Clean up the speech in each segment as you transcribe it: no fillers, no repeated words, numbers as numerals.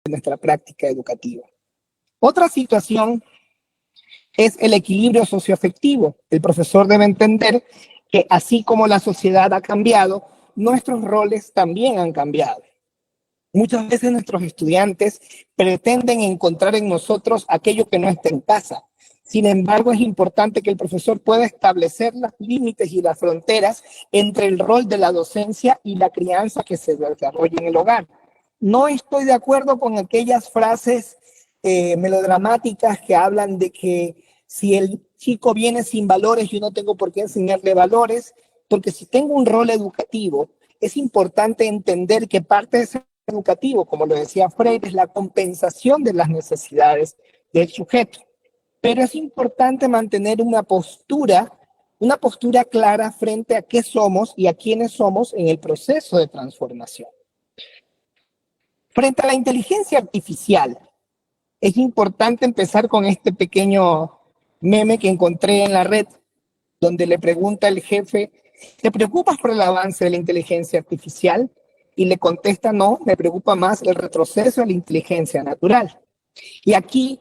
De nuestra práctica educativa. Otra situación es el equilibrio socioafectivo. El profesor debe entender que así como la sociedad ha cambiado, nuestros roles también han cambiado. Muchas veces nuestros estudiantes pretenden encontrar en nosotros aquello que no está en casa. Sin embargo, es importante que el profesor pueda establecer los límites y las fronteras entre el rol de la docencia y la crianza que se desarrolla en el hogar. No estoy de acuerdo con aquellas frases melodramáticas que hablan de que si el chico viene sin valores, yo no tengo por qué enseñarle valores, porque si tengo un rol educativo, es importante entender que parte de ese educativo, como lo decía Freire, es la compensación de las necesidades del sujeto. Pero es importante mantener una postura clara frente a qué somos y a quiénes somos en el proceso de transformación. Frente a la inteligencia artificial, es importante empezar con este pequeño meme que encontré en la red, donde le pregunta el jefe, ¿te preocupas por el avance de la inteligencia artificial? Y le contesta, no, me preocupa más el retroceso de la inteligencia natural. Y aquí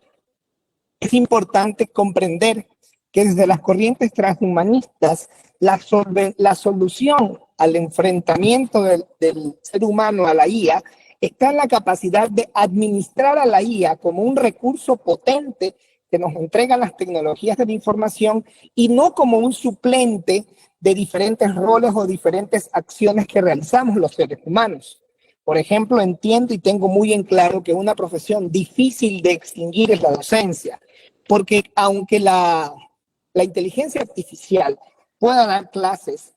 es importante comprender que desde las corrientes transhumanistas, la solución al enfrentamiento del ser humano a la IA está en la capacidad de administrar a la IA como un recurso potente que nos entregan las tecnologías de la información y no como un suplente de diferentes roles o diferentes acciones que realizamos los seres humanos. Por ejemplo, entiendo y tengo muy en claro que una profesión difícil de extinguir es la docencia, porque aunque la inteligencia artificial pueda dar clases,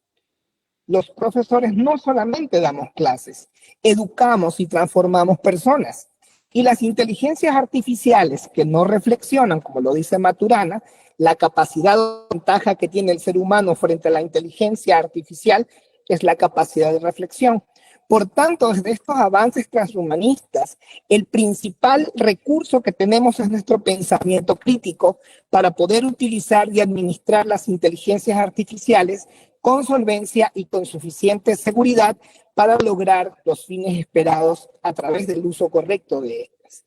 los profesores no solamente damos clases, educamos y transformamos personas. Y las inteligencias artificiales que no reflexionan, como lo dice Maturana, la capacidad o ventaja que tiene el ser humano frente a la inteligencia artificial es la capacidad de reflexión. Por tanto, desde estos avances transhumanistas, el principal recurso que tenemos es nuestro pensamiento crítico para poder utilizar y administrar las inteligencias artificiales con solvencia y con suficiente seguridad para lograr los fines esperados a través del uso correcto de estas.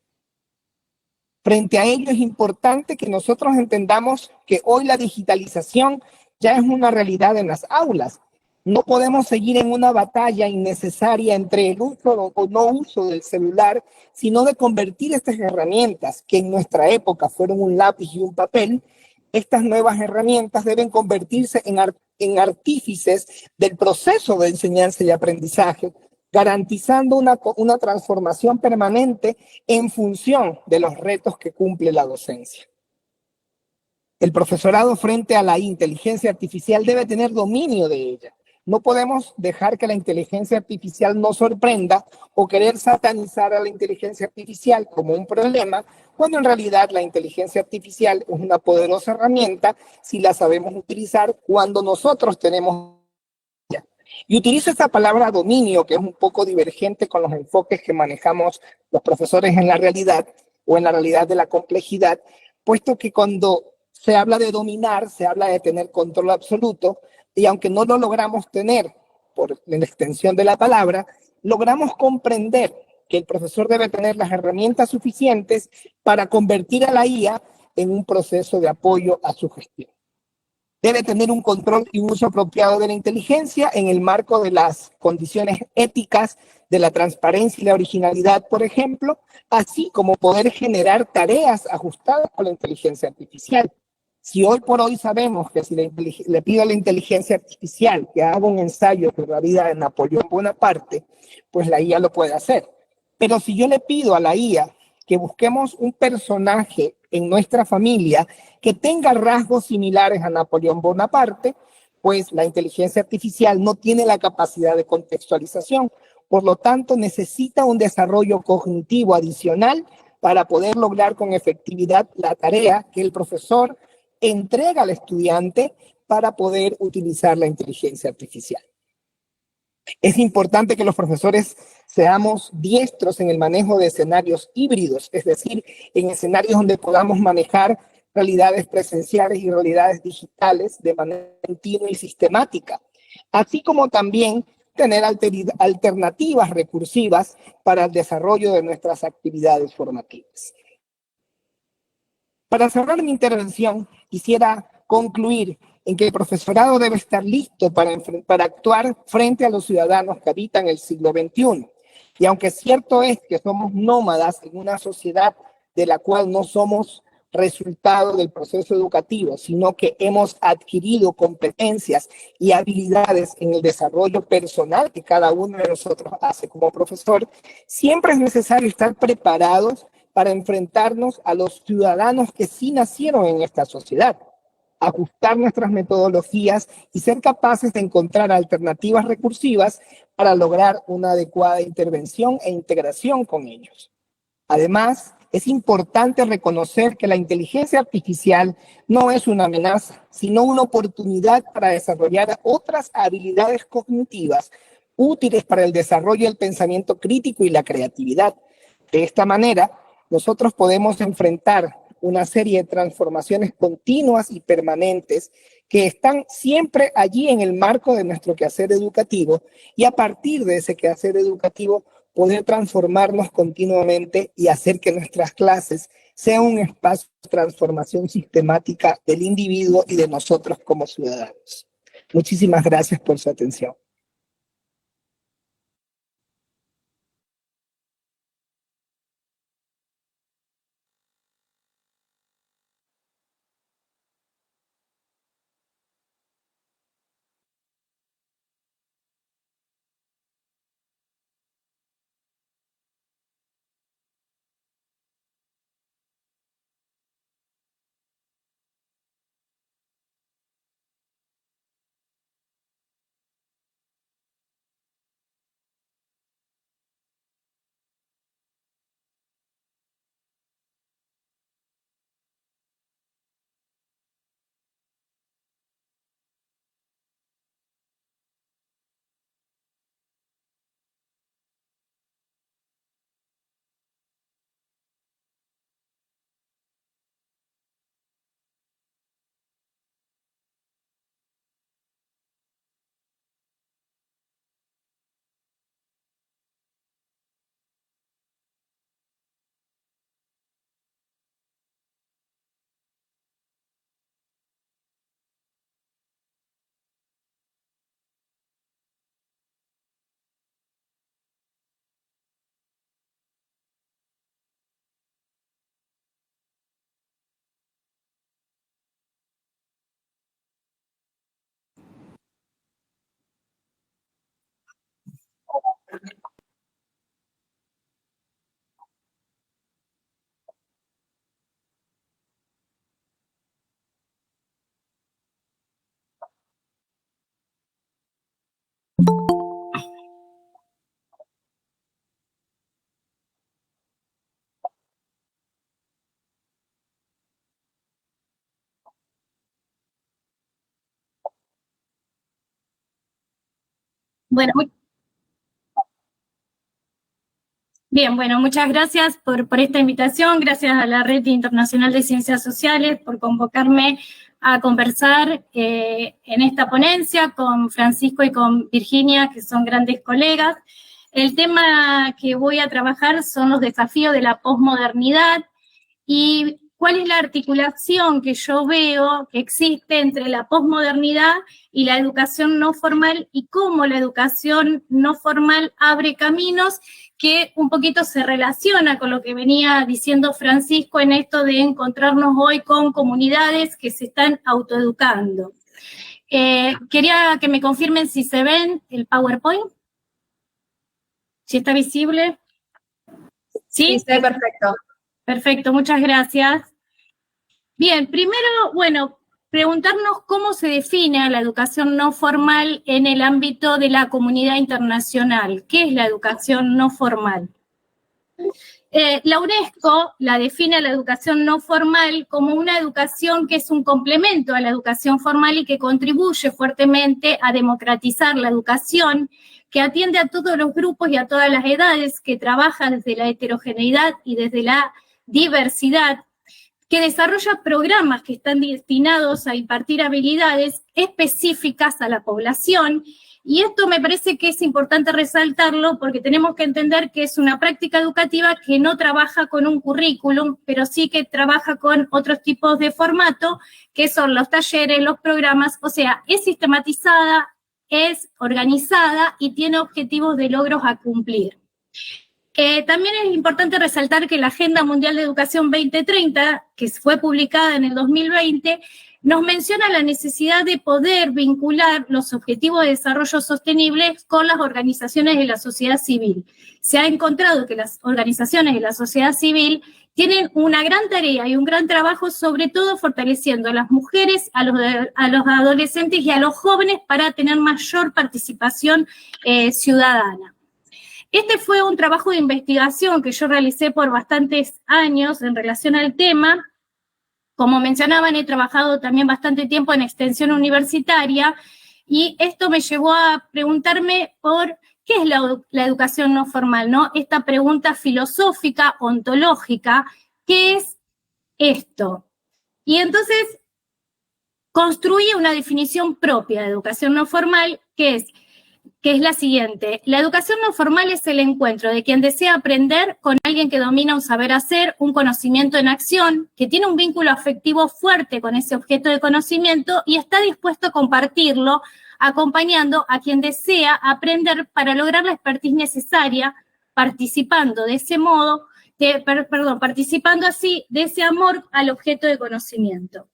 Frente a ello es importante que nosotros entendamos que hoy la digitalización ya es una realidad en las aulas. No podemos seguir en una batalla innecesaria entre el uso o no uso del celular, sino de convertir estas herramientas, que en nuestra época fueron un lápiz y un papel, estas nuevas herramientas deben convertirse en artífices del proceso de enseñanza y aprendizaje, garantizando una transformación permanente en función de los retos que cumple la docencia. El profesorado frente a la inteligencia artificial debe tener dominio de ella. No podemos dejar que la inteligencia artificial nos sorprenda o querer satanizar a la inteligencia artificial como un problema, cuando en realidad la inteligencia artificial es una poderosa herramienta si la sabemos utilizar cuando nosotros tenemos. Y utilizo esta palabra dominio, que es un poco divergente con los enfoques que manejamos los profesores en la realidad o en la realidad de la complejidad, puesto que cuando se habla de dominar, se habla de tener control absoluto, y aunque no lo logramos tener por la extensión de la palabra, logramos comprender que el profesor debe tener las herramientas suficientes para convertir a la IA en un proceso de apoyo a su gestión. Debe tener un control y uso apropiado de la inteligencia en el marco de las condiciones éticas de la transparencia y la originalidad, por ejemplo, así como poder generar tareas ajustadas con la inteligencia artificial. Si hoy por hoy sabemos que si le pido a la inteligencia artificial que haga un ensayo sobre la vida de Napoleón Bonaparte, pues la IA lo puede hacer. Pero si yo le pido a la IA que busquemos un personaje en nuestra familia que tenga rasgos similares a Napoleón Bonaparte, pues la inteligencia artificial no tiene la capacidad de contextualización. Por lo tanto, necesita un desarrollo cognitivo adicional para poder lograr con efectividad la tarea que el profesor entrega al estudiante para poder utilizar la inteligencia artificial. Es importante que los profesores seamos diestros en el manejo de escenarios híbridos, es decir, en escenarios donde podamos manejar realidades presenciales y realidades digitales de manera continua y sistemática, así como también tener alternativas recursivas para el desarrollo de nuestras actividades formativas. Para cerrar mi intervención, quisiera concluir en que el profesorado debe estar listo para actuar frente a los ciudadanos que habitan el siglo XXI. Y aunque cierto es que somos nómadas en una sociedad de la cual no somos resultado del proceso educativo, sino que hemos adquirido competencias y habilidades en el desarrollo personal que cada uno de nosotros hace como profesor, siempre es necesario estar preparados para enfrentarnos a los ciudadanos que sí nacieron en esta sociedad, ajustar nuestras metodologías y ser capaces de encontrar alternativas recursivas para lograr una adecuada intervención e integración con ellos. Además, es importante reconocer que la inteligencia artificial no es una amenaza, sino una oportunidad para desarrollar otras habilidades cognitivas útiles para el desarrollo del pensamiento crítico y la creatividad. De esta manera, nosotros podemos enfrentar una serie de transformaciones continuas y permanentes que están siempre allí en el marco de nuestro quehacer educativo, y a partir de ese quehacer educativo poder transformarnos continuamente y hacer que nuestras clases sean un espacio de transformación sistemática del individuo y de nosotros como ciudadanos. Muchísimas gracias por su atención. Bueno, bien, bueno, muchas gracias por esta invitación, gracias a la Red Internacional de Ciencias Sociales por convocarme a conversar en esta ponencia con Francisco y con Virginia, que son grandes colegas. El tema que voy a trabajar son los desafíos de la posmodernidad y cuál es la articulación que yo veo que existe entre la posmodernidad y la educación no formal y cómo la educación no formal abre caminos que un poquito se relaciona con lo que venía diciendo Francisco en esto de encontrarnos hoy con comunidades que se están autoeducando. Quería que me confirmen si se ven el PowerPoint. ¿Si está visible? ¿Sí? Sí, perfecto. Perfecto, muchas gracias. Bien, primero, bueno, preguntarnos cómo se define a la educación no formal en el ámbito de la comunidad internacional. ¿Qué es la educación no formal? La UNESCO la define a la educación no formal como una educación que es un complemento a la educación formal y que contribuye fuertemente a democratizar la educación, que atiende a todos los grupos y a todas las edades, que trabaja desde la heterogeneidad y desde la diversidad, que desarrolla programas que están destinados a impartir habilidades específicas a la población. Y esto me parece que es importante resaltarlo porque tenemos que entender que es una práctica educativa que no trabaja con un currículum, pero sí que trabaja con otros tipos de formato, que son los talleres, los programas, o sea, es sistematizada, es organizada y tiene objetivos de logros a cumplir. También es importante resaltar que la Agenda Mundial de Educación 2030, que fue publicada en el 2020, nos menciona la necesidad de poder vincular los objetivos de desarrollo sostenible con las organizaciones de la sociedad civil. Se ha encontrado que las organizaciones de la sociedad civil tienen una gran tarea y un gran trabajo, sobre todo fortaleciendo a las mujeres, a los adolescentes y a los jóvenes para tener mayor participación ciudadana. Este fue un trabajo de investigación que yo realicé por bastantes años en relación al tema. Como mencionaban, he trabajado también bastante tiempo en extensión universitaria y esto me llevó a preguntarme por qué es la educación no formal, ¿no? Esta pregunta filosófica, ontológica, ¿qué es esto? Y entonces construí una definición propia de educación no formal, que es la siguiente. La educación no formal es el encuentro de quien desea aprender con alguien que domina un saber hacer, un conocimiento en acción, que tiene un vínculo afectivo fuerte con ese objeto de conocimiento y está dispuesto a compartirlo, acompañando a quien desea aprender para lograr la expertise necesaria, participando de ese modo, participando así de ese amor al objeto de conocimiento.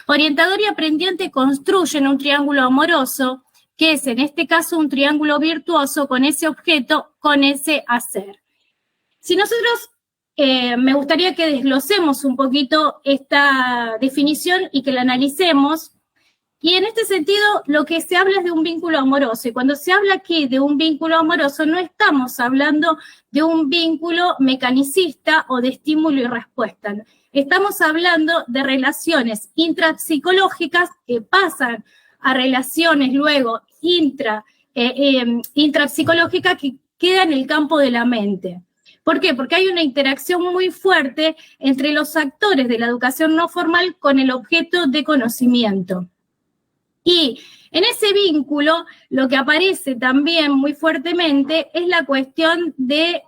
Orientador y aprendiente construyen un triángulo amoroso, que es en este caso un triángulo virtuoso con ese objeto, con ese hacer. Si nosotros, me gustaría que desglosemos un poquito esta definición y que la analicemos, y en este sentido lo que se habla es de un vínculo amoroso, y cuando se habla aquí de un vínculo amoroso no estamos hablando de un vínculo mecanicista o de estímulo y respuesta, estamos hablando de relaciones intrapsicológicas que pasan a relaciones luego intrapsicológicas que quedan en el campo de la mente. ¿Por qué? Porque hay una interacción muy fuerte entre los actores de la educación no formal con el objeto de conocimiento. Y en ese vínculo lo que aparece también muy fuertemente es la cuestión de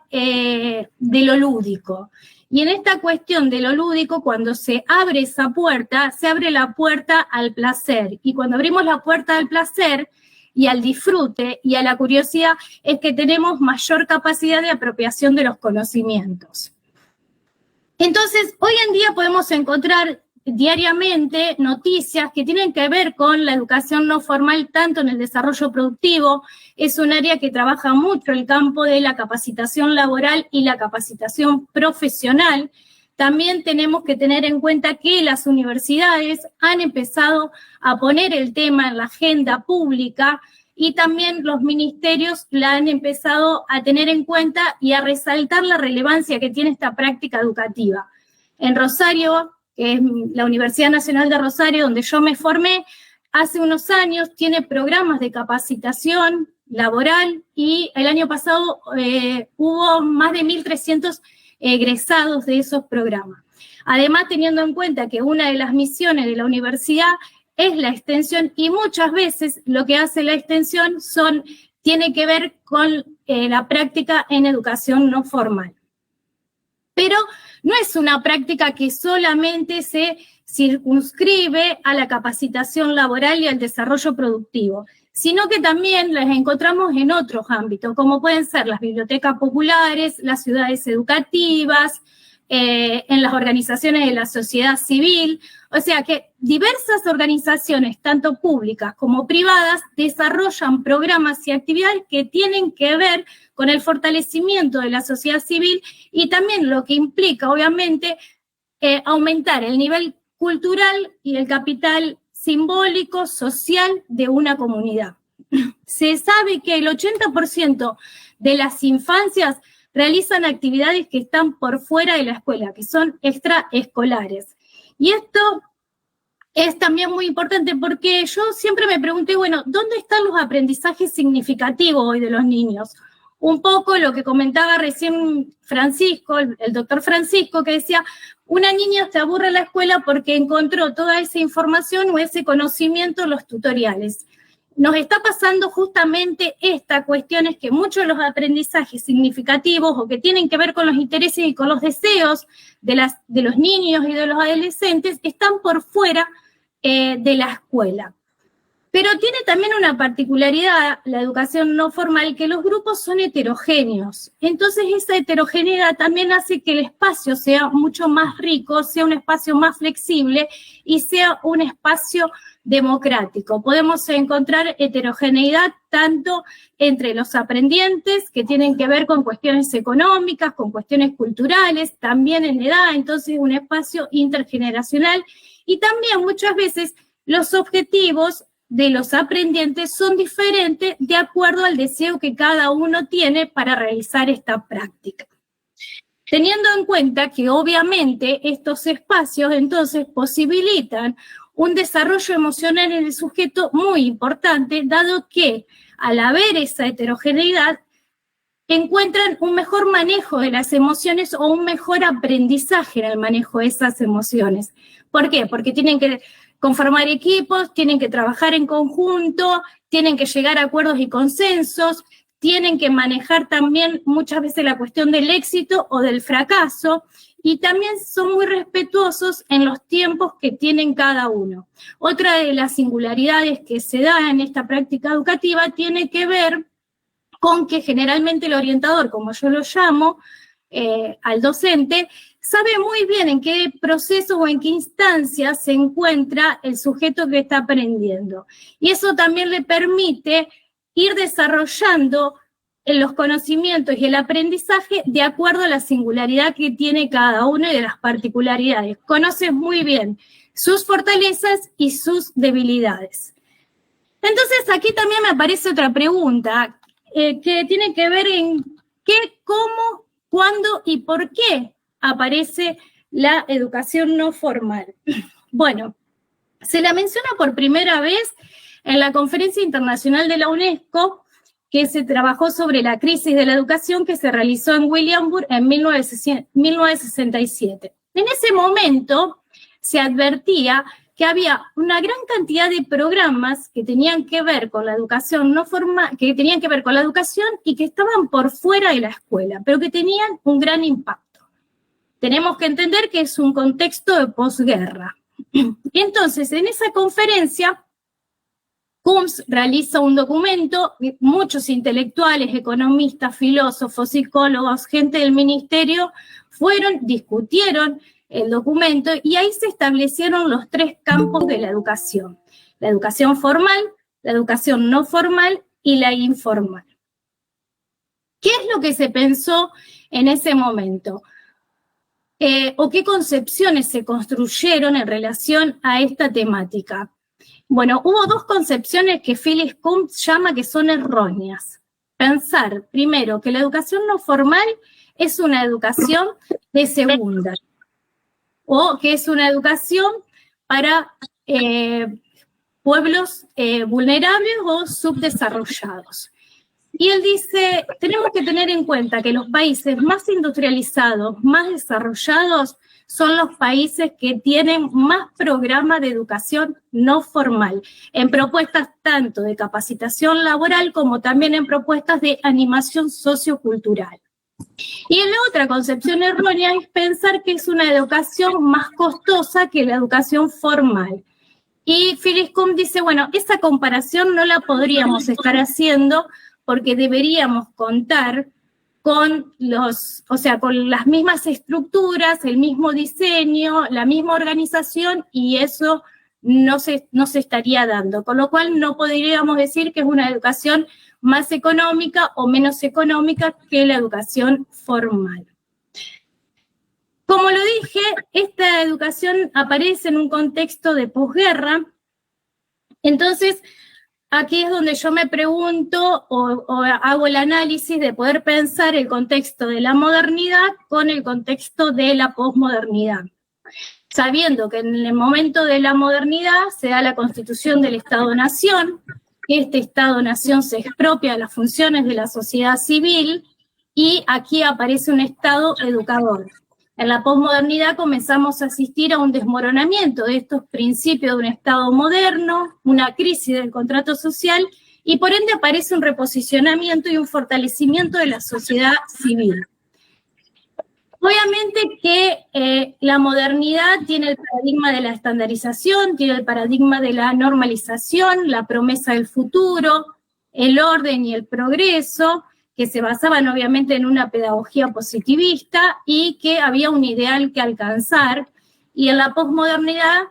lo lúdico. Y en esta cuestión de lo lúdico, cuando se abre esa puerta, se abre la puerta al placer. Y cuando abrimos la puerta al placer y al disfrute y a la curiosidad, es que tenemos mayor capacidad de apropiación de los conocimientos. Entonces, hoy en día podemos encontrar diariamente noticias que tienen que ver con la educación no formal, tanto en el desarrollo productivo, es un área que trabaja mucho el campo de la capacitación laboral y la capacitación profesional. También tenemos que tener en cuenta que las universidades han empezado a poner el tema en la agenda pública y también los ministerios la han empezado a tener en cuenta y a resaltar la relevancia que tiene esta práctica educativa. En Rosario, que es la Universidad Nacional de Rosario, donde yo me formé, hace unos años tiene programas de capacitación laboral y el año pasado hubo más de 1.300 egresados de esos programas. Además, teniendo en cuenta que una de las misiones de la universidad es la extensión y muchas veces lo que hace la extensión tiene que ver con la práctica en educación no formal. Pero no es una práctica que solamente se circunscribe a la capacitación laboral y al desarrollo productivo, sino que también las encontramos en otros ámbitos, como pueden ser las bibliotecas populares, las ciudades educativas, en las organizaciones de la sociedad civil. O sea que diversas organizaciones, tanto públicas como privadas, desarrollan programas y actividades que tienen que ver con el fortalecimiento de la sociedad civil y también lo que implica, obviamente, aumentar el nivel cultural y el capital simbólico, social de una comunidad. Se sabe que el 80% de las infancias realizan actividades que están por fuera de la escuela, que son extraescolares. Y esto es también muy importante porque yo siempre me pregunté, bueno, ¿dónde están los aprendizajes significativos hoy de los niños? Un poco lo que comentaba recién Francisco, el doctor Francisco, que decía, una niña se aburre en la escuela porque encontró toda esa información o ese conocimiento en los tutoriales. Nos está pasando justamente esta cuestión, es que muchos de los aprendizajes significativos o que tienen que ver con los intereses y con los deseos de los niños y de los adolescentes están por fuera de la escuela. Pero tiene también una particularidad la educación no formal, que los grupos son heterogéneos. Entonces esa heterogeneidad también hace que el espacio sea mucho más rico, sea un espacio más flexible y sea un espacio democrático. Podemos encontrar heterogeneidad tanto entre los aprendientes, que tienen que ver con cuestiones económicas, con cuestiones culturales, también en edad, entonces un espacio intergeneracional, y también muchas veces los objetivos de los aprendientes son diferentes de acuerdo al deseo que cada uno tiene para realizar esta práctica. Teniendo en cuenta que obviamente estos espacios entonces posibilitan un desarrollo emocional en el sujeto muy importante, dado que al haber esa heterogeneidad encuentran un mejor manejo de las emociones o un mejor aprendizaje en el manejo de esas emociones. ¿Por qué? Porque tienen que conformar equipos, tienen que trabajar en conjunto, tienen que llegar a acuerdos y consensos, tienen que manejar también muchas veces la cuestión del éxito o del fracaso, y también son muy respetuosos en los tiempos que tienen cada uno. Otra de las singularidades que se da en esta práctica educativa tiene que ver con que generalmente el orientador, como yo lo llamo, al docente, sabe muy bien en qué proceso o en qué instancia se encuentra el sujeto que está aprendiendo. Y eso también le permite ir desarrollando los conocimientos y el aprendizaje de acuerdo a la singularidad que tiene cada uno y de las particularidades. Conoce muy bien sus fortalezas y sus debilidades. Entonces, aquí también me aparece otra pregunta que tiene que ver en qué, cómo, cuándo y por qué aparece la educación no formal. Bueno, se la menciona por primera vez en la Conferencia Internacional de la UNESCO, que se trabajó sobre la crisis de la educación, que se realizó en Williamsburg en 1967. En ese momento se advertía que había una gran cantidad de programas que tenían que ver con la educación no formal, que tenían que ver con la educación y que estaban por fuera de la escuela, pero que tenían un gran impacto. Tenemos que entender que es un contexto de posguerra. Entonces, en esa conferencia, CUMS realiza un documento, muchos intelectuales, economistas, filósofos, psicólogos, gente del ministerio, discutieron el documento y ahí se establecieron los 3 campos de la educación formal, la educación no formal y la informal. ¿Qué es lo que se pensó en ese momento? ¿O qué concepciones se construyeron en relación a esta temática? Bueno, hubo 2 concepciones que Phyllis Coombs llama que son erróneas. Pensar, primero, que la educación no formal es una educación de segunda, o que es una educación para pueblos vulnerables o subdesarrollados. Y él dice, tenemos que tener en cuenta que los países más industrializados, más desarrollados, son los países que tienen más programas de educación no formal, en propuestas tanto de capacitación laboral como también en propuestas de animación sociocultural. Y la otra concepción errónea es pensar que es una educación más costosa que la educación formal. Y Phyllis Kuhn dice, bueno, esa comparación no la podríamos estar haciendo porque deberíamos contar con con las mismas estructuras, el mismo diseño, la misma organización, y eso no se estaría dando. Con lo cual no podríamos decir que es una educación más económica o menos económica que la educación formal. Como lo dije, esta educación aparece en un contexto de posguerra. Entonces, aquí es donde yo me pregunto o hago el análisis de poder pensar el contexto de la modernidad con el contexto de la posmodernidad, sabiendo que en el momento de la modernidad se da la constitución del Estado-Nación, que este Estado-Nación se expropia de las funciones de la sociedad civil y aquí aparece un Estado educador. En la posmodernidad comenzamos a asistir a un desmoronamiento de estos principios de un Estado moderno, una crisis del contrato social y por ende aparece un reposicionamiento y un fortalecimiento de la sociedad civil. Obviamente que la modernidad tiene el paradigma de la estandarización, tiene el paradigma de la normalización, la promesa del futuro, el orden y el progreso, que se basaban obviamente en una pedagogía positivista y que había un ideal que alcanzar. Y en la posmodernidad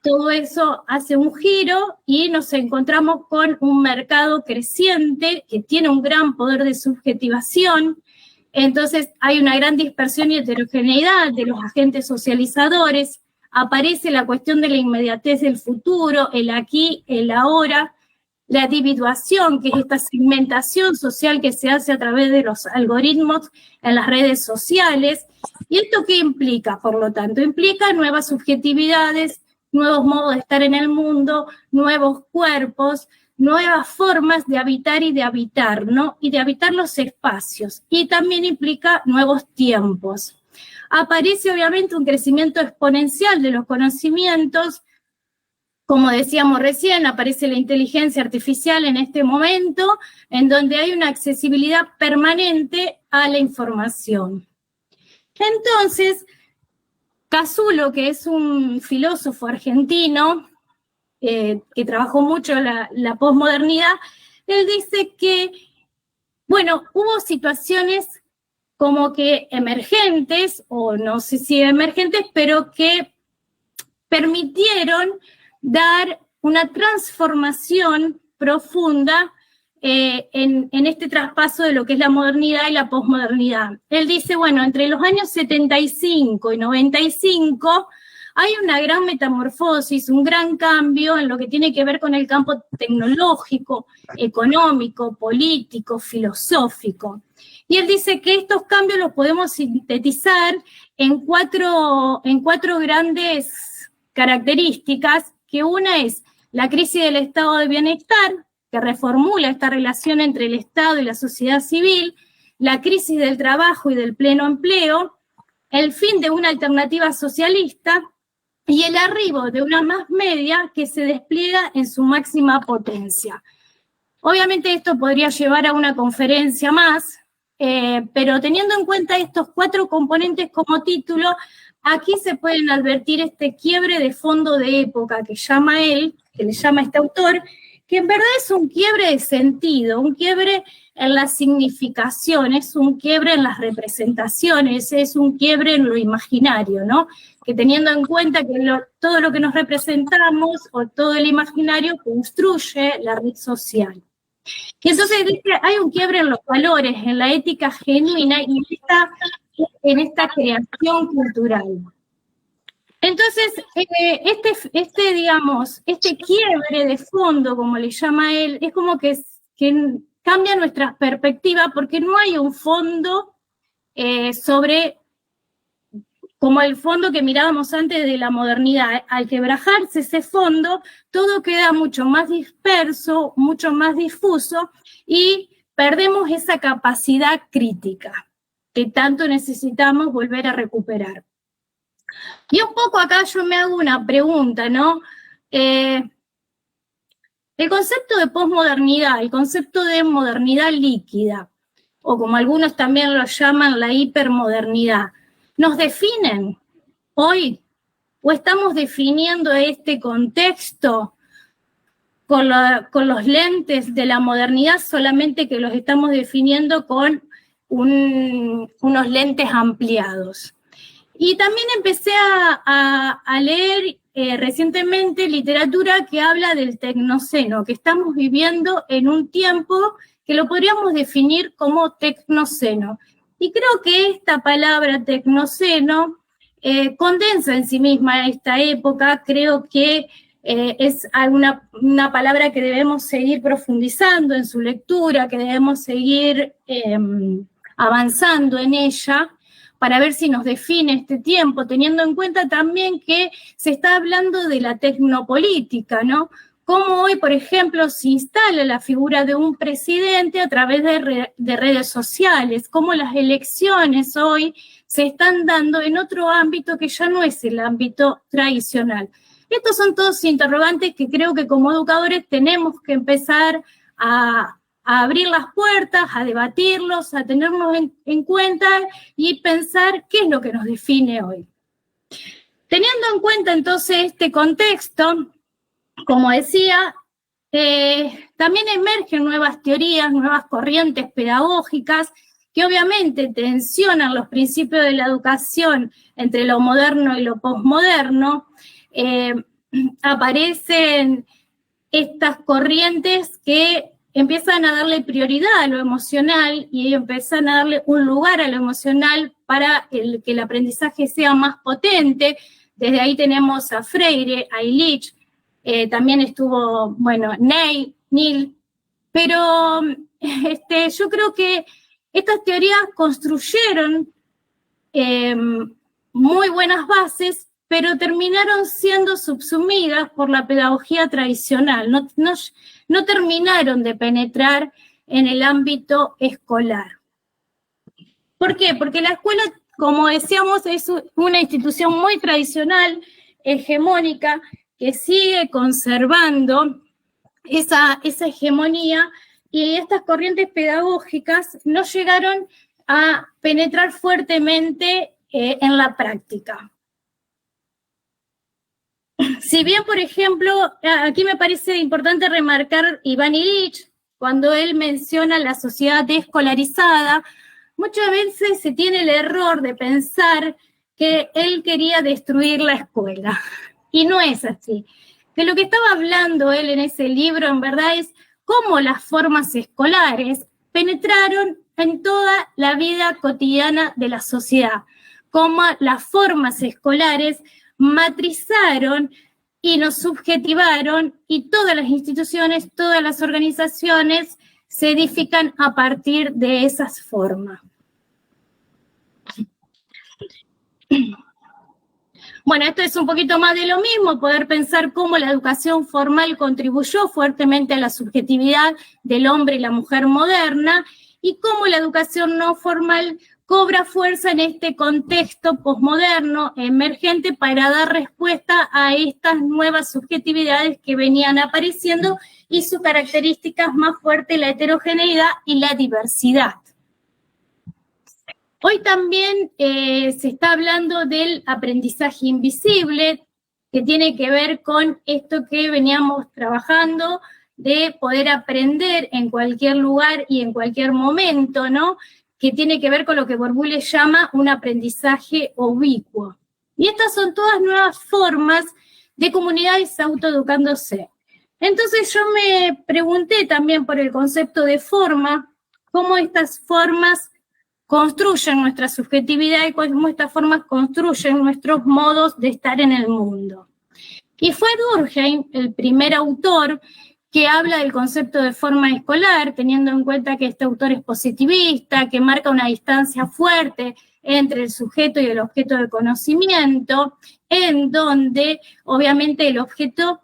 todo eso hace un giro y nos encontramos con un mercado creciente que tiene un gran poder de subjetivación. Entonces hay una gran dispersión y heterogeneidad de los agentes socializadores, aparece la cuestión de la inmediatez del futuro, el aquí, el ahora, la individuación, que es esta segmentación social que se hace a través de los algoritmos en las redes sociales. ¿Y esto qué implica? Por lo tanto, implica nuevas subjetividades, nuevos modos de estar en el mundo, nuevos cuerpos, nuevas formas de habitar y de habitar, ¿no? Y de habitar los espacios. Y también implica nuevos tiempos. Aparece obviamente un crecimiento exponencial de los conocimientos. Como decíamos recién, aparece la inteligencia artificial en este momento, en donde hay una accesibilidad permanente a la información. Entonces, Casulo, que es un filósofo argentino que trabajó mucho la posmodernidad, él dice que, bueno, hubo situaciones como que emergentes, o no sé si emergentes, pero que permitieron dar una transformación profunda en este traspaso de lo que es la modernidad y la posmodernidad. Él dice, bueno, entre los años 75 y 95 hay una gran metamorfosis, un gran cambio en lo que tiene que ver con el campo tecnológico, económico, político, filosófico. Y él dice que estos cambios los podemos sintetizar en cuatro grandes características, que una es la crisis del estado de bienestar, que reformula esta relación entre el Estado y la sociedad civil, la crisis del trabajo y del pleno empleo, el fin de una alternativa socialista y el arribo de una más media que se despliega en su máxima potencia. Obviamente esto podría llevar a una conferencia más, pero teniendo en cuenta estos cuatro componentes como título, aquí se pueden advertir este quiebre de fondo de época que llama él, que le llama este autor, que en verdad es un quiebre de sentido, un quiebre en la significación, es un quiebre en las representaciones, es un quiebre en lo imaginario, ¿no? Que teniendo en cuenta que todo lo que nos representamos o todo el imaginario construye la red social. Y entonces dice, hay un quiebre en los valores, en la ética genuina y en esta creación cultural. Entonces, este quiebre de fondo, como le llama él, es como que cambia nuestra perspectiva porque no hay un fondo como el fondo que mirábamos antes de la modernidad. Al quebrajarse ese fondo, todo queda mucho más disperso, mucho más difuso y perdemos esa capacidad crítica que tanto necesitamos volver a recuperar. Y un poco acá yo me hago una pregunta, ¿no? El concepto de posmodernidad, el concepto de modernidad líquida, o como algunos también lo llaman, la hipermodernidad, ¿nos definen hoy? ¿O estamos definiendo este contexto con los lentes de la modernidad, solamente que los estamos definiendo con unos lentes ampliados? Y también empecé a leer recientemente literatura que habla del tecnoceno, que estamos viviendo en un tiempo que lo podríamos definir como tecnoceno. Y creo que esta palabra tecnoceno condensa en sí misma esta época. Creo que es una palabra que debemos seguir profundizando en su lectura, que debemos seguir avanzando en ella, para ver si nos define este tiempo, teniendo en cuenta también que se está hablando de la tecnopolítica, ¿no? Cómo hoy, por ejemplo, se instala la figura de un presidente a través de redes sociales, cómo las elecciones hoy se están dando en otro ámbito que ya no es el ámbito tradicional. Estos son todos interrogantes que creo que como educadores tenemos que empezar a abrir las puertas, a debatirlos, a tenernos en cuenta y pensar qué es lo que nos define hoy. Teniendo en cuenta entonces este contexto, como decía, también emergen nuevas teorías, nuevas corrientes pedagógicas que obviamente tensionan los principios de la educación entre lo moderno y lo posmoderno. Aparecen estas corrientes que empiezan a darle prioridad a lo emocional y empiezan a darle un lugar a lo emocional para que el aprendizaje sea más potente. Desde ahí tenemos a Freire, a Illich, también estuvo, bueno, Neil, pero yo creo que estas teorías construyeron muy buenas bases, pero terminaron siendo subsumidas por la pedagogía tradicional, no terminaron de penetrar en el ámbito escolar. ¿Por qué? Porque la escuela, como decíamos, es una institución muy tradicional, hegemónica, que sigue conservando esa hegemonía, y estas corrientes pedagógicas no llegaron a penetrar fuertemente en la práctica. Si bien, por ejemplo, aquí me parece importante remarcar Iván Illich, cuando él menciona la sociedad desescolarizada, muchas veces se tiene el error de pensar que él quería destruir la escuela. Y no es así. De lo que estaba hablando él en ese libro, en verdad, es cómo las formas escolares penetraron en toda la vida cotidiana de la sociedad, cómo las formas escolares matrizaron y nos subjetivaron, y todas las instituciones, todas las organizaciones se edifican a partir de esas formas. Bueno, esto es un poquito más de lo mismo, poder pensar cómo la educación formal contribuyó fuertemente a la subjetividad del hombre y la mujer moderna, y cómo la educación no formal cobra fuerza en este contexto posmoderno emergente para dar respuesta a estas nuevas subjetividades que venían apareciendo, y sus características más fuertes, la heterogeneidad y la diversidad. Hoy también se está hablando del aprendizaje invisible, que tiene que ver con esto que veníamos trabajando, de poder aprender en cualquier lugar y en cualquier momento, ¿no? Que tiene que ver con lo que Borbulles llama un aprendizaje ubicuo. Y estas son todas nuevas formas de comunidades autoeducándose. Entonces yo me pregunté también por el concepto de forma, cómo estas formas construyen nuestra subjetividad y cómo estas formas construyen nuestros modos de estar en el mundo. Y fue Durkheim el primer autor que habla del concepto de forma escolar, teniendo en cuenta que este autor es positivista, que marca una distancia fuerte entre el sujeto y el objeto de conocimiento, en donde obviamente el objeto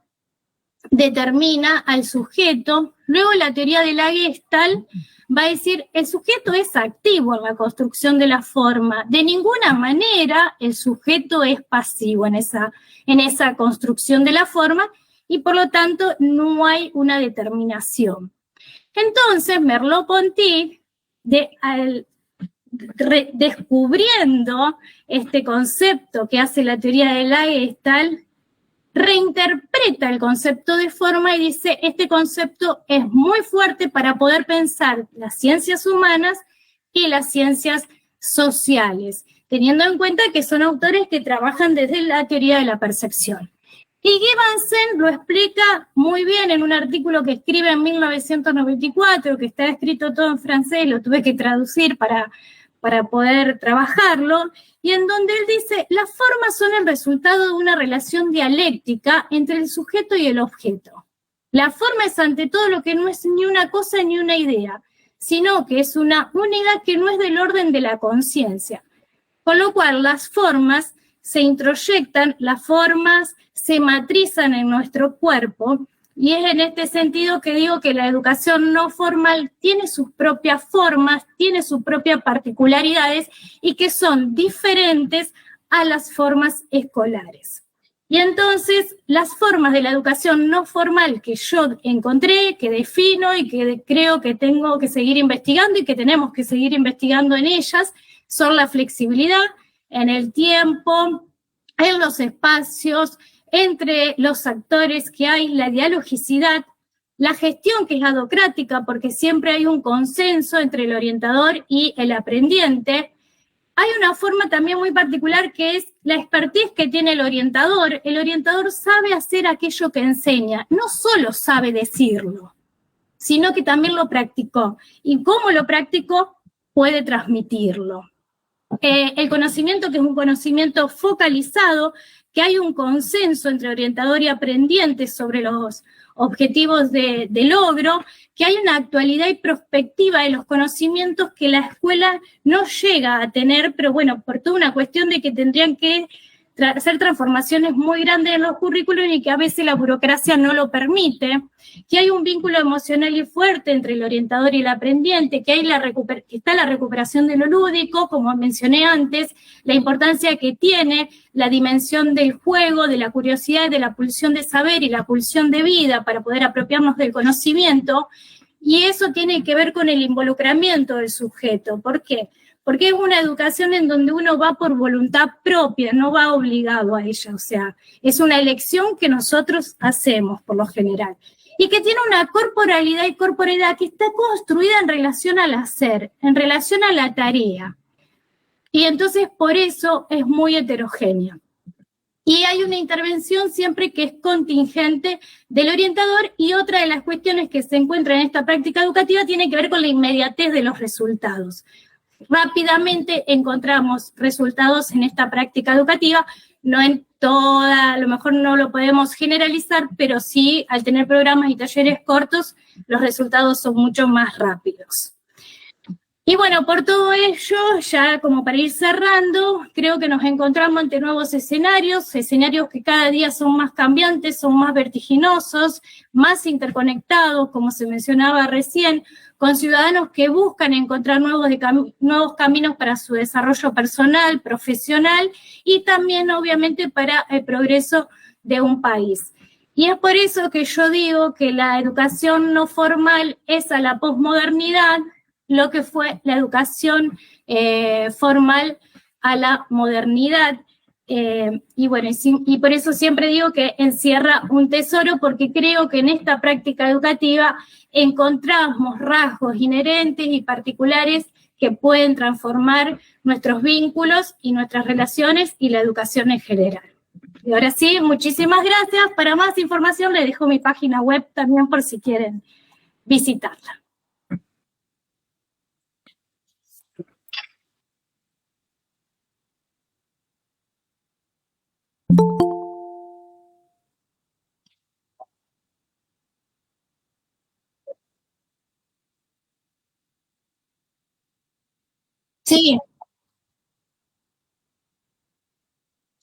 determina al sujeto. Luego la teoría de la Gestalt va a decir, el sujeto es activo en la construcción de la forma. De ninguna manera el sujeto es pasivo en esa construcción de la forma y por lo tanto no hay una determinación. Entonces Merleau-Ponty, descubriendo este concepto que hace la teoría de la Gestalt, reinterpreta el concepto de forma y dice, este concepto es muy fuerte para poder pensar las ciencias humanas y las ciencias sociales, teniendo en cuenta que son autores que trabajan desde la teoría de la percepción. Y Gibbonsen lo explica muy bien en un artículo que escribe en 1994, que está escrito todo en francés, lo tuve que traducir para poder trabajarlo, y en donde él dice, las formas son el resultado de una relación dialéctica entre el sujeto y el objeto. La forma es ante todo lo que no es ni una cosa ni una idea, sino que es una unidad que no es del orden de la conciencia. Con lo cual, las formas se introyectan, las formas se matrizan en nuestro cuerpo, y es en este sentido que digo que la educación no formal tiene sus propias formas, tiene sus propias particularidades y que son diferentes a las formas escolares. Y entonces las formas de la educación no formal que yo encontré, que defino y que creo que tengo que seguir investigando y que tenemos que seguir investigando en ellas, son la flexibilidad en el tiempo, en los espacios, entre los actores que hay, la dialogicidad, la gestión que es adocrática, porque siempre hay un consenso entre el orientador y el aprendiente. Hay una forma también muy particular que es la expertise que tiene el orientador. El orientador sabe hacer aquello que enseña, no solo sabe decirlo, sino que también lo practicó. Y cómo lo practicó, puede transmitirlo. El conocimiento, que es un conocimiento focalizado, que hay un consenso entre orientador y aprendiente sobre los objetivos de logro, que hay una actualidad y prospectiva de los conocimientos que la escuela no llega a tener, pero bueno, por toda una cuestión de que tendrían que hacer transformaciones muy grandes en los currículos y que a veces la burocracia no lo permite, que hay un vínculo emocional y fuerte entre el orientador y el aprendiente, que está la recuperación de lo lúdico, como mencioné antes, la importancia que tiene la dimensión del juego, de la curiosidad, de la pulsión de saber y la pulsión de vida para poder apropiarnos del conocimiento, y eso tiene que ver con el involucramiento del sujeto. ¿Por qué? Porque es una educación en donde uno va por voluntad propia, no va obligado a ella, o sea, es una elección que nosotros hacemos por lo general, y que tiene una corporalidad y corporeidad que está construida en relación al hacer, en relación a la tarea, y entonces por eso es muy heterogénea. Y hay una intervención siempre que es contingente del orientador, y otra de las cuestiones que se encuentra en esta práctica educativa tiene que ver con la inmediatez de los resultados. Rápidamente encontramos resultados en esta práctica educativa, no en toda, a lo mejor no lo podemos generalizar, pero sí al tener programas y talleres cortos, los resultados son mucho más rápidos. Y bueno, por todo ello, ya como para ir cerrando, creo que nos encontramos ante nuevos escenarios, escenarios que cada día son más cambiantes, son más vertiginosos, más interconectados, como se mencionaba recién, con ciudadanos que buscan encontrar nuevos caminos para su desarrollo personal, profesional y también, obviamente, para el progreso de un país. Y es por eso que yo digo que la educación no formal es a la posmodernidad lo que fue la educación formal a la modernidad. Y bueno, y por eso siempre digo que encierra un tesoro, porque creo que en esta práctica educativa encontramos rasgos inherentes y particulares que pueden transformar nuestros vínculos y nuestras relaciones y la educación en general. Y ahora sí, muchísimas gracias. Para más información les dejo mi página web también por si quieren visitarla. Sí,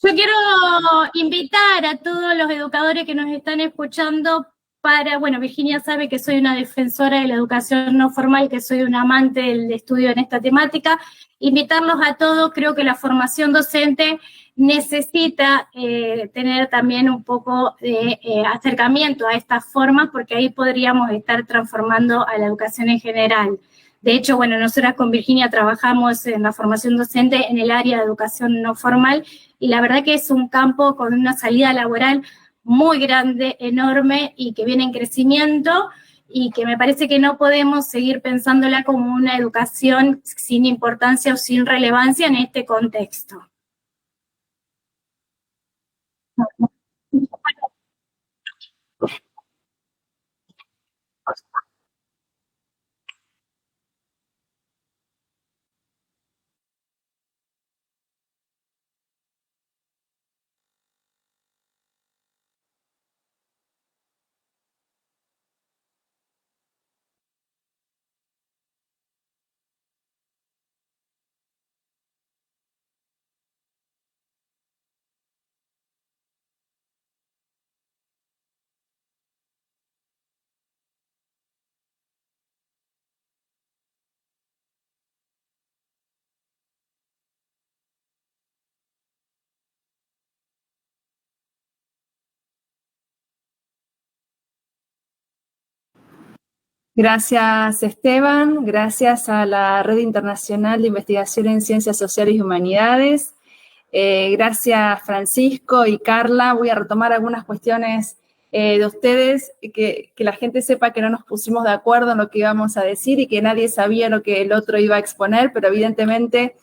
Yo quiero invitar a todos los educadores que nos están escuchando para, bueno, Virginia sabe que soy una defensora de la educación no formal, que soy una amante del estudio en esta temática, invitarlos a todos. Creo que la formación docente necesita tener también un poco de acercamiento a estas formas, porque ahí podríamos estar transformando a la educación en general. De hecho, bueno, nosotras con Virginia trabajamos en la formación docente en el área de educación no formal, y la verdad que es un campo con una salida laboral muy grande, enorme, y que viene en crecimiento, y que me parece que no podemos seguir pensándola como una educación sin importancia o sin relevancia en este contexto. Gracias, Esteban. Gracias a la Red Internacional de Investigación en Ciencias Sociales y Humanidades. Gracias, Francisco y Carla. Voy a retomar algunas cuestiones de ustedes, que la gente sepa que no nos pusimos de acuerdo en lo que íbamos a decir y que nadie sabía lo que el otro iba a exponer, pero evidentemente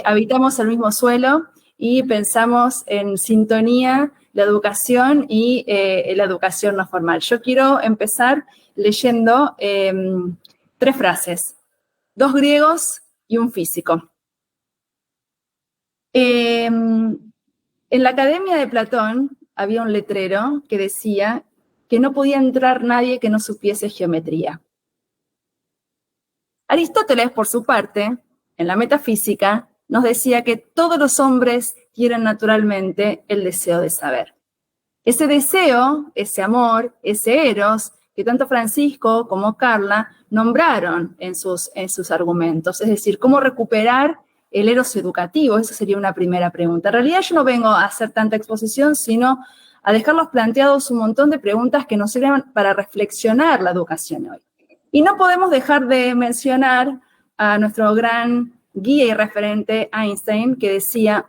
habitamos el mismo suelo y pensamos en sintonía la educación y la educación no formal. Yo quiero empezar leyendo 3 frases, 2 griegos y un físico. En la Academia de Platón había un letrero que decía que no podía entrar nadie que no supiese geometría. Aristóteles, por su parte, en la metafísica, nos decía que todos los hombres tienen naturalmente el deseo de saber. Ese deseo, ese amor, ese eros, que tanto Francisco como Carla nombraron en sus argumentos. Es decir, cómo recuperar el eros educativo. Esa sería una primera pregunta. En realidad yo no vengo a hacer tanta exposición, sino a dejarlos planteados un montón de preguntas que nos sirven para reflexionar la educación hoy. Y no podemos dejar de mencionar a nuestro gran guía y referente Einstein, que decía,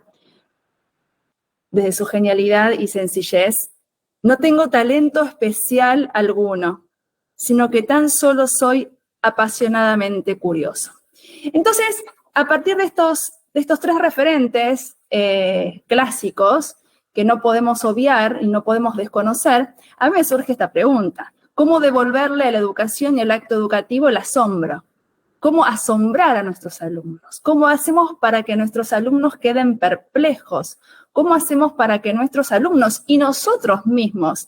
desde su genialidad y sencillez, no tengo talento especial alguno, sino que tan solo soy apasionadamente curioso. Entonces, a partir de estos 3 referentes clásicos que no podemos obviar y no podemos desconocer, a mí me surge esta pregunta: ¿cómo devolverle a la educación y al acto educativo el asombro? ¿Cómo asombrar a nuestros alumnos? ¿Cómo hacemos para que nuestros alumnos queden perplejos? ¿Cómo hacemos para que nuestros alumnos y nosotros mismos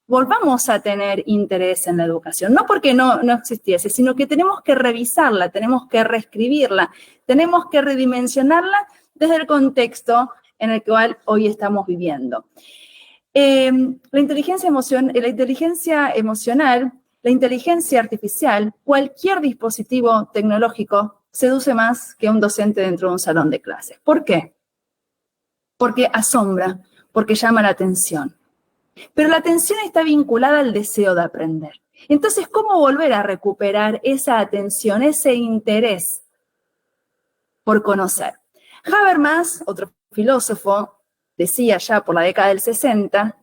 volvamos a tener interés en la educación? No porque no existiese, sino que tenemos que revisarla, tenemos que reescribirla, tenemos que redimensionarla desde el contexto en el cual hoy estamos viviendo. La inteligencia emocional, la inteligencia artificial, cualquier dispositivo tecnológico seduce más que un docente dentro de un salón de clases. ¿Por qué? Porque asombra, porque llama la atención. Pero la atención está vinculada al deseo de aprender. Entonces, ¿cómo volver a recuperar esa atención, ese interés por conocer? Habermas, otro filósofo, decía ya por la década del 60,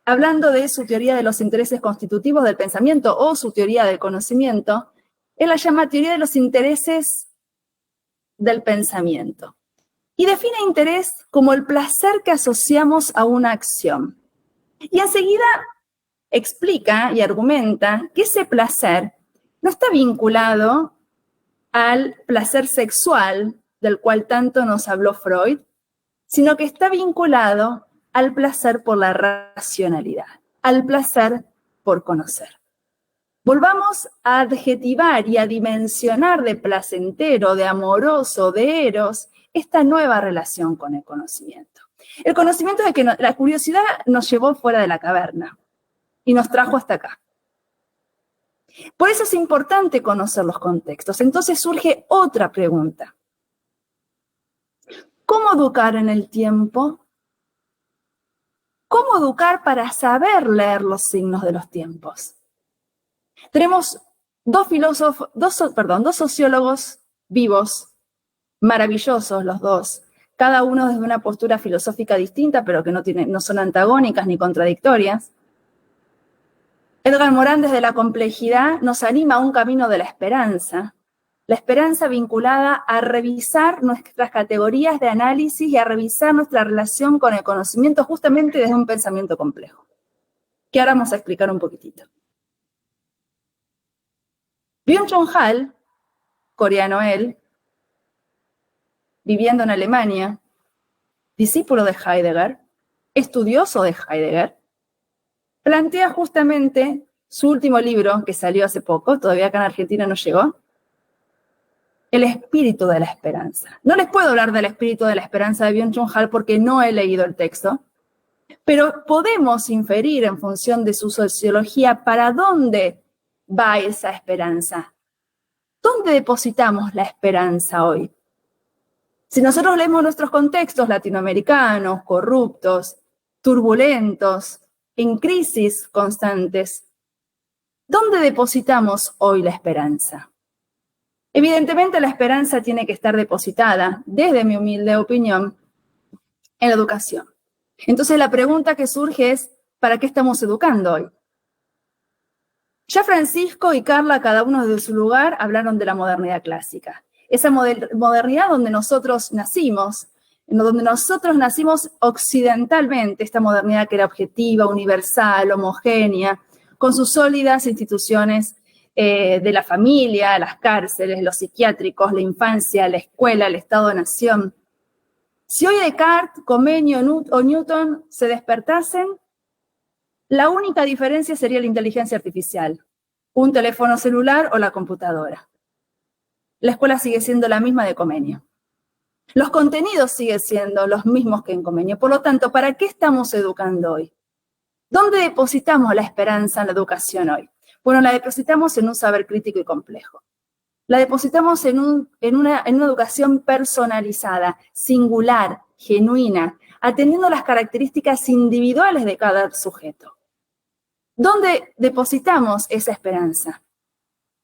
hablando de su teoría de los intereses constitutivos del pensamiento o su teoría del conocimiento, él la llama teoría de los intereses del pensamiento. Y define interés como el placer que asociamos a una acción. Y enseguida explica y argumenta que ese placer no está vinculado al placer sexual del cual tanto nos habló Freud, sino que está vinculado al placer por la racionalidad, al placer por conocer. Volvamos a adjetivar y a dimensionar de placentero, de amoroso, de eros, esta nueva relación con el conocimiento. El conocimiento de que la curiosidad nos llevó fuera de la caverna y nos trajo hasta acá. Por eso es importante conocer los contextos. Entonces surge otra pregunta. ¿Cómo educar en el tiempo? ¿Cómo educar para saber leer los signos de los tiempos? Tenemos dos sociólogos vivos, maravillosos los dos, cada uno desde una postura filosófica distinta, pero que no son antagónicas ni contradictorias. Edgar Morin, desde la complejidad, nos anima a un camino de la esperanza vinculada a revisar nuestras categorías de análisis y a revisar nuestra relación con el conocimiento justamente desde un pensamiento complejo, que ahora vamos a explicar un poquitito. Byung-Chul Han, coreano él, viviendo en Alemania, discípulo de Heidegger, estudioso de Heidegger, plantea justamente su último libro, que salió hace poco, todavía acá en Argentina no llegó, El espíritu de la esperanza. No les puedo hablar del espíritu de la esperanza de Byung-Chul Han porque no he leído el texto, pero podemos inferir en función de su sociología para dónde va esa esperanza. ¿Dónde depositamos la esperanza hoy? Si nosotros leemos nuestros contextos latinoamericanos, corruptos, turbulentos, en crisis constantes, ¿dónde depositamos hoy la esperanza? Evidentemente la esperanza tiene que estar depositada, desde mi humilde opinión, en la educación. Entonces la pregunta que surge es, ¿para qué estamos educando hoy? Ya Francisco y Carla, cada uno desde su lugar, hablaron de la modernidad clásica. Esa modernidad donde nosotros nacimos occidentalmente, esta modernidad que era objetiva, universal, homogénea, con sus sólidas instituciones de la familia, las cárceles, los psiquiátricos, la infancia, la escuela, el Estado-nación. Si hoy Descartes, Comenius o Newton se despertasen, la única diferencia sería la inteligencia artificial, un teléfono celular o la computadora. La escuela sigue siendo la misma de Comenius. Los contenidos siguen siendo los mismos que en Comenius. Por lo tanto, ¿para qué estamos educando hoy? ¿Dónde depositamos la esperanza en la educación hoy? Bueno, la depositamos en un saber crítico y complejo. La depositamos en una educación personalizada, singular, genuina, atendiendo las características individuales de cada sujeto. ¿Dónde depositamos esa esperanza?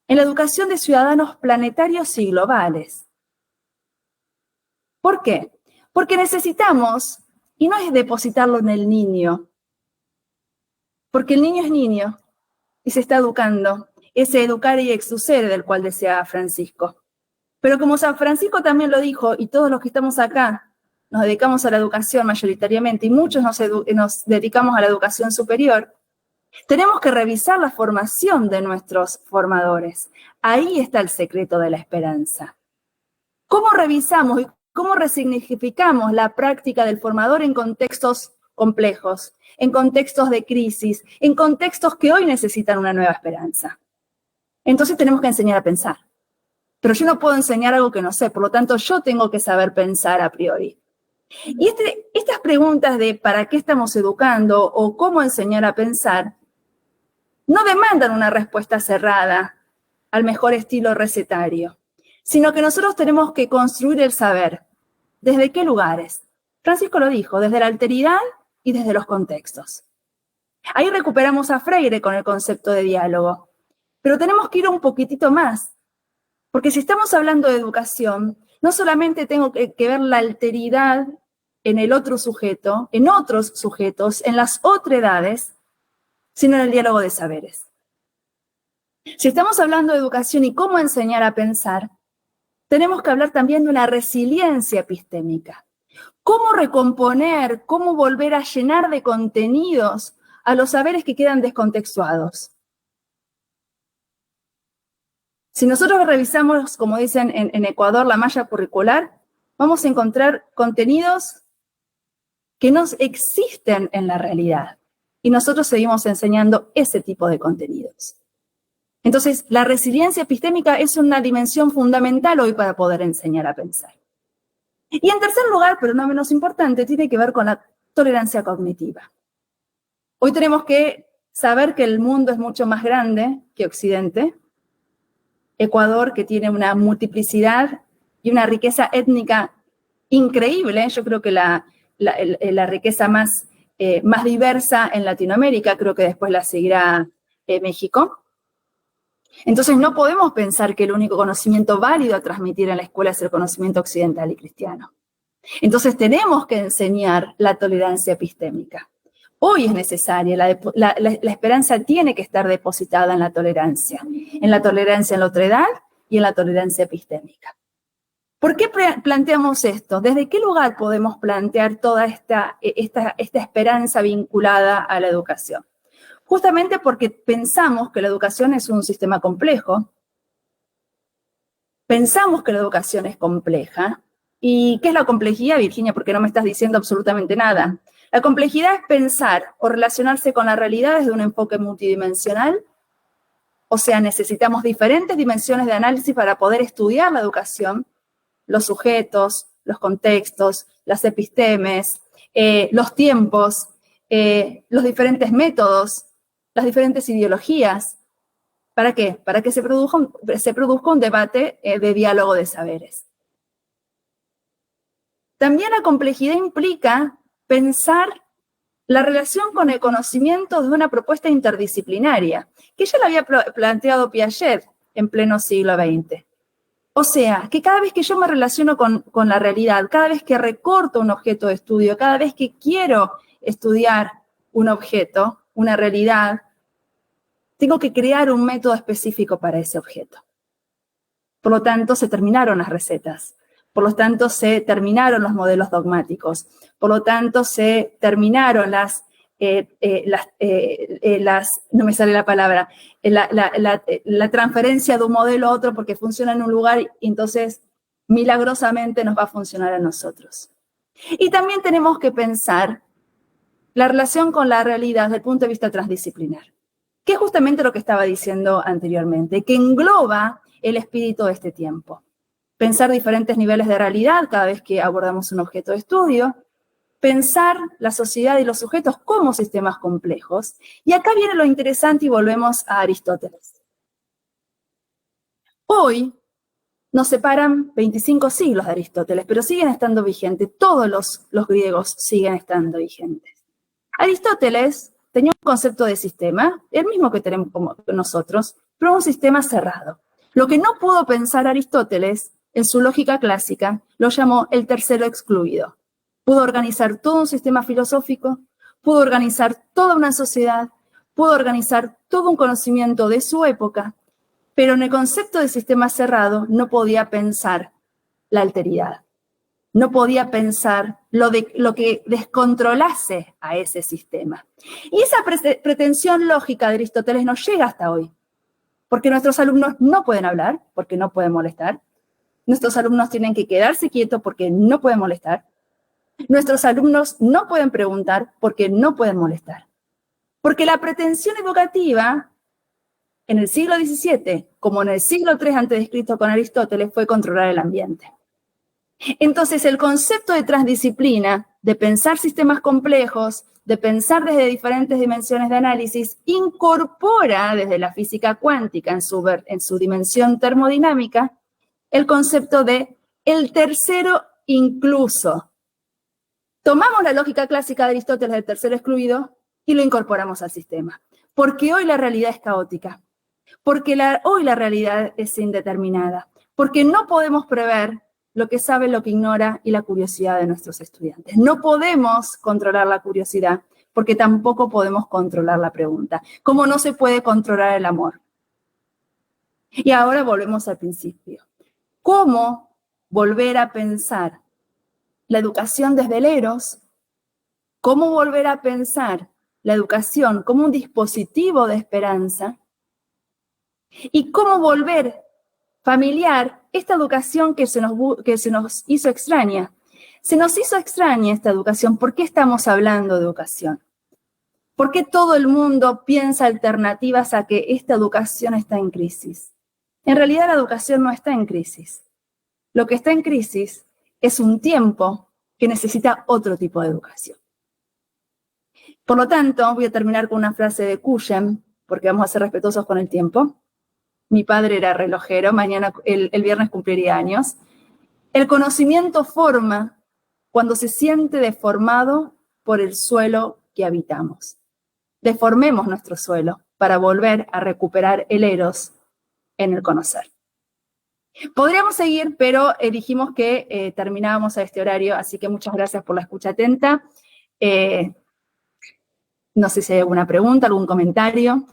En la educación de ciudadanos planetarios y globales. ¿Por qué? Porque necesitamos, y no es depositarlo en el niño, porque el niño es niño y se está educando, ese educar y exducere del cual decía Francisco. Pero como San Francisco también lo dijo, y todos los que estamos acá nos dedicamos a la educación mayoritariamente, y muchos nos dedicamos a la educación superior, tenemos que revisar la formación de nuestros formadores. Ahí está el secreto de la esperanza. ¿Cómo revisamos y cómo resignificamos la práctica del formador en contextos complejos, en contextos de crisis, en contextos que hoy necesitan una nueva esperanza? Entonces tenemos que enseñar a pensar. Pero yo no puedo enseñar algo que no sé, por lo tanto yo tengo que saber pensar a priori. Y estas preguntas de ¿para qué estamos educando? O ¿cómo enseñar a pensar? No demandan una respuesta cerrada al mejor estilo recetario, sino que nosotros tenemos que construir el saber. ¿Desde qué lugares? Francisco lo dijo, desde la alteridad y desde los contextos. Ahí recuperamos a Freire con el concepto de diálogo, pero tenemos que ir un poquitito más, porque si estamos hablando de educación, no solamente tengo que ver la alteridad en el otro sujeto, en otros sujetos, en las otredades, sino en el diálogo de saberes. Si estamos hablando de educación y cómo enseñar a pensar, tenemos que hablar también de una resiliencia epistémica. ¿Cómo recomponer, cómo volver a llenar de contenidos a los saberes que quedan descontextuados? Si nosotros revisamos, como dicen en Ecuador, la malla curricular, vamos a encontrar contenidos que no existen en la realidad. Y nosotros seguimos enseñando ese tipo de contenidos. Entonces, la resiliencia epistémica es una dimensión fundamental hoy para poder enseñar a pensar. Y en tercer lugar, pero no menos importante, tiene que ver con la tolerancia cognitiva. Hoy tenemos que saber que el mundo es mucho más grande que Occidente. Ecuador, que tiene una multiplicidad y una riqueza étnica increíble, yo creo que la riqueza más diversa en Latinoamérica, creo que después la seguirá México. Entonces no podemos pensar que el único conocimiento válido a transmitir en la escuela es el conocimiento occidental y cristiano. Entonces tenemos que enseñar la tolerancia epistémica. Hoy es necesaria, la esperanza tiene que estar depositada en la tolerancia en la otredad y en la tolerancia epistémica. ¿Por qué planteamos esto? ¿Desde qué lugar podemos plantear toda esta esperanza vinculada a la educación? Justamente porque pensamos que la educación es un sistema complejo, pensamos que la educación es compleja. ¿Y qué es la complejidad, Virginia? Porque no me estás diciendo absolutamente nada. La complejidad es pensar o relacionarse con la realidad desde un enfoque multidimensional, o sea, necesitamos diferentes dimensiones de análisis para poder estudiar la educación, los sujetos, los contextos, las epistemes, los tiempos, los diferentes métodos, las diferentes ideologías. ¿Para qué? Para que se produzca un debate de diálogo de saberes. También la complejidad implica pensar la relación con el conocimiento de una propuesta interdisciplinaria, que ya la había planteado Piaget en pleno siglo XX. O sea, que cada vez que yo me relaciono con la realidad, cada vez que recorto un objeto de estudio, cada vez que quiero estudiar un objeto, una realidad, tengo que crear un método específico para ese objeto. Por lo tanto, se terminaron las recetas. Por lo tanto, se terminaron los modelos dogmáticos. Por lo tanto, se terminaron no me sale la palabra, la transferencia de un modelo a otro porque funciona en un lugar y entonces milagrosamente nos va a funcionar a nosotros. Y también tenemos que pensar la relación con la realidad desde el punto de vista transdisciplinar, que es justamente lo que estaba diciendo anteriormente, que engloba el espíritu de este tiempo. Pensar diferentes niveles de realidad cada vez que abordamos un objeto de estudio, pensar la sociedad y los sujetos como sistemas complejos. Y acá viene lo interesante y volvemos a Aristóteles. Hoy nos separan 25 siglos de Aristóteles, pero siguen estando vigentes. Todos los griegos siguen estando vigentes. Aristóteles tenía un concepto de sistema, el mismo que tenemos como nosotros, pero un sistema cerrado. Lo que no pudo pensar Aristóteles, en su lógica clásica, lo llamó el tercero excluido. Pudo organizar todo un sistema filosófico, pudo organizar toda una sociedad, pudo organizar todo un conocimiento de su época, pero en el concepto de sistema cerrado no podía pensar la alteridad. No podía pensar lo que descontrolase a ese sistema. Y esa pretensión lógica de Aristóteles nos llega hasta hoy, porque nuestros alumnos no pueden hablar, porque no pueden molestar. Nuestros alumnos tienen que quedarse quietos porque no pueden molestar. Nuestros alumnos no pueden preguntar porque no pueden molestar. Porque la pretensión educativa en el siglo XVII, como en el siglo III antes descrito con Aristóteles, fue controlar el ambiente. Entonces, el concepto de transdisciplina, de pensar sistemas complejos, de pensar desde diferentes dimensiones de análisis, incorpora desde la física cuántica en su dimensión termodinámica el concepto de el tercero incluso. Tomamos la lógica clásica de Aristóteles del tercero excluido y lo incorporamos al sistema. Porque hoy la realidad es caótica. Porque hoy la realidad es indeterminada. Porque no podemos prever lo que sabe, lo que ignora y la curiosidad de nuestros estudiantes. No podemos controlar la curiosidad porque tampoco podemos controlar la pregunta. Como no se puede controlar el amor. Y ahora volvemos al principio. ¿Cómo volver a pensar la educación desde el eros? ¿Cómo volver a pensar la educación como un dispositivo de esperanza? ¿Y cómo volver familiar esta educación que se nos hizo extraña? Se nos hizo extraña esta educación. ¿Por qué estamos hablando de educación? ¿Por qué todo el mundo piensa alternativas a que esta educación está en crisis? En realidad la educación no está en crisis. Lo que está en crisis es un tiempo que necesita otro tipo de educación. Por lo tanto, voy a terminar con una frase de Cuyem, porque vamos a ser respetuosos con el tiempo. Mi padre era relojero, mañana, el viernes cumpliría años. El conocimiento forma cuando se siente deformado por el suelo que habitamos. Deformemos nuestro suelo para volver a recuperar el eros en el conocer. Podríamos seguir, pero dijimos que terminábamos a este horario, así que muchas gracias por la escucha atenta. No sé si hay alguna pregunta, algún comentario.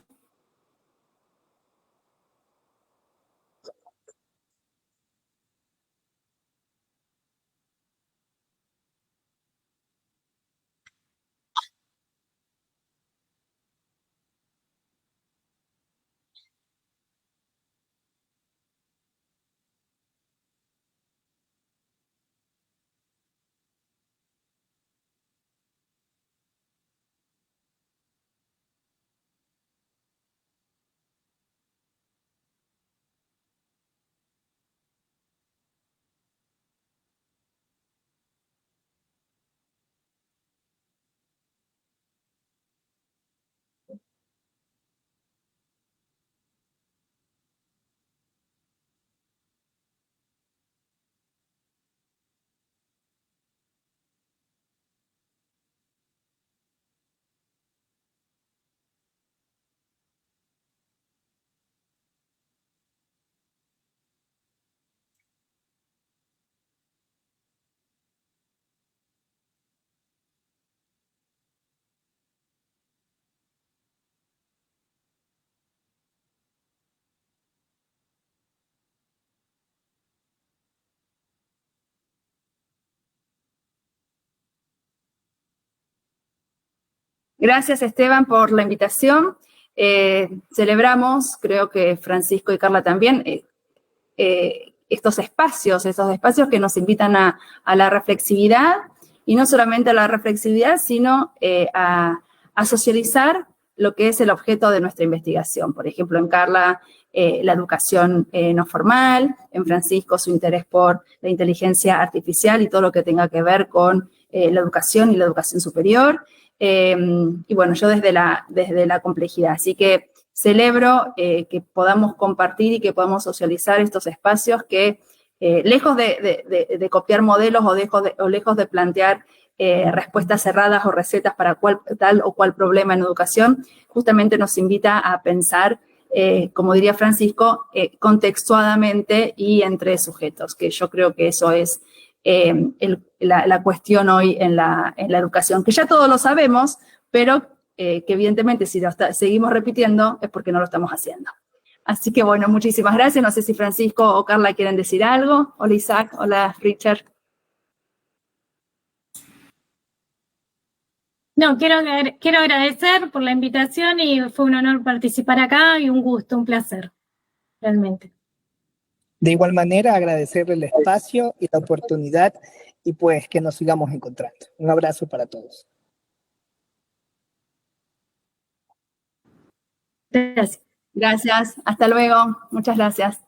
Gracias, Esteban, por la invitación. Celebramos, creo que Francisco y Carla también, estos espacios que nos invitan a la reflexividad, y no solamente a la reflexividad, sino a socializar lo que es el objeto de nuestra investigación. Por ejemplo, en Carla, la educación no formal, en Francisco su interés por la inteligencia artificial y todo lo que tenga que ver con la educación y la educación superior, y bueno, yo desde la complejidad. Así que celebro que podamos compartir y que podamos socializar estos espacios que, lejos de copiar modelos o lejos de plantear respuestas cerradas o recetas para tal o cual problema en educación, justamente nos invita a pensar, como diría Francisco, contextuadamente y entre sujetos, que yo creo que eso es la cuestión hoy en la educación, que ya todos lo sabemos, pero que evidentemente si lo seguimos repitiendo es porque no lo estamos haciendo. Así que bueno, muchísimas gracias. No sé si Francisco o Carla quieren decir algo. Hola Isaac, hola Richard. No, quiero agradecer por la invitación y fue un honor participar acá y un gusto, un placer, realmente. De igual manera, agradecerle el espacio y la oportunidad y pues que nos sigamos encontrando. Un abrazo para todos. Gracias. Gracias, hasta luego. Muchas gracias.